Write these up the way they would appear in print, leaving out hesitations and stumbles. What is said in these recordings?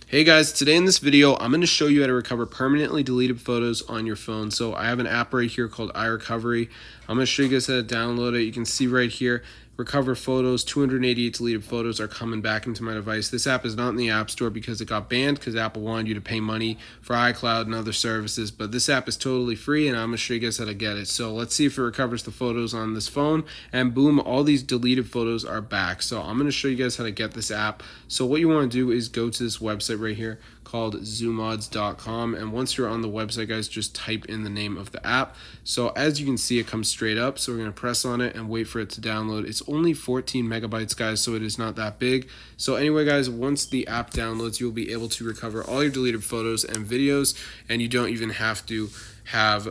Hey guys, today in this video, I'm going to show you how to recover permanently deleted photos on your phone. So I have an app right here called iRecovery. I'm going to show you guys how to download it. You can see right here, recover photos, 288 deleted photos are coming back into my device. This app is not in the App Store because it got banned because Apple wanted you to pay money for iCloud and other services. But this app is totally free and I'm going to show you guys how to get it. So let's see if it recovers the photos on this phone, and boom, all these deleted photos are back. So I'm going to show you guys how to get this app. So what you want to do is go to this website right here called zoomods.com, and once you're on the website, guys, just type in the name of the app. So as you can see, it comes straight up. So we're going to press on it and wait for it to download. It's only 14 megabytes, guys, so it is not that big. So anyway, guys, once the app downloads, you'll be able to recover all your deleted photos and videos, and you don't even have to have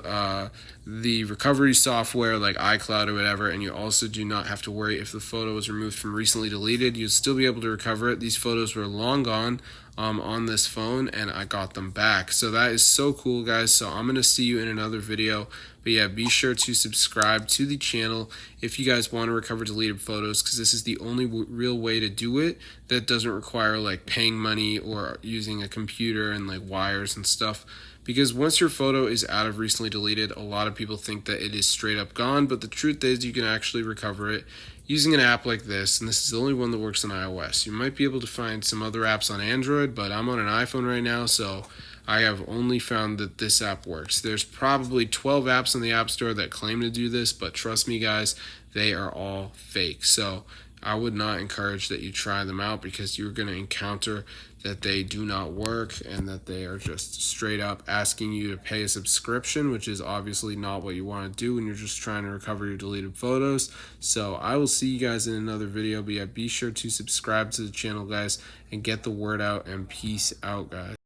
the recovery software like iCloud or whatever, and you also do not have to worry if the photo was removed from recently deleted. You'll still be able to recover it. These photos were long gone on this phone, and I got them back. So that is so cool, guys. So I'm going to see you in another video. But yeah, be sure to subscribe to the channel if you guys want to recover deleted photos, because this is the only real way to do it that doesn't require like paying money or using a computer and like wires and stuff. Because once your photo is out of recently deleted, a lot of people think that it is straight up gone, but the truth is you can actually recover it using an app like this, and this is the only one that works on iOS. You might be able to find some other apps on Android, but I'm on an iPhone right now, so I have only found that this app works. There's probably 12 apps in the App Store that claim to do this, but trust me, guys, they are all fake. So I would not encourage that you try them out, because you're going to encounter that they do not work and that they are just straight up asking you to pay a subscription, which is obviously not what you want to do when you're just trying to recover your deleted photos. So I will see you guys in another video, but yeah, be sure to subscribe to the channel, guys, and get the word out, and peace out, guys.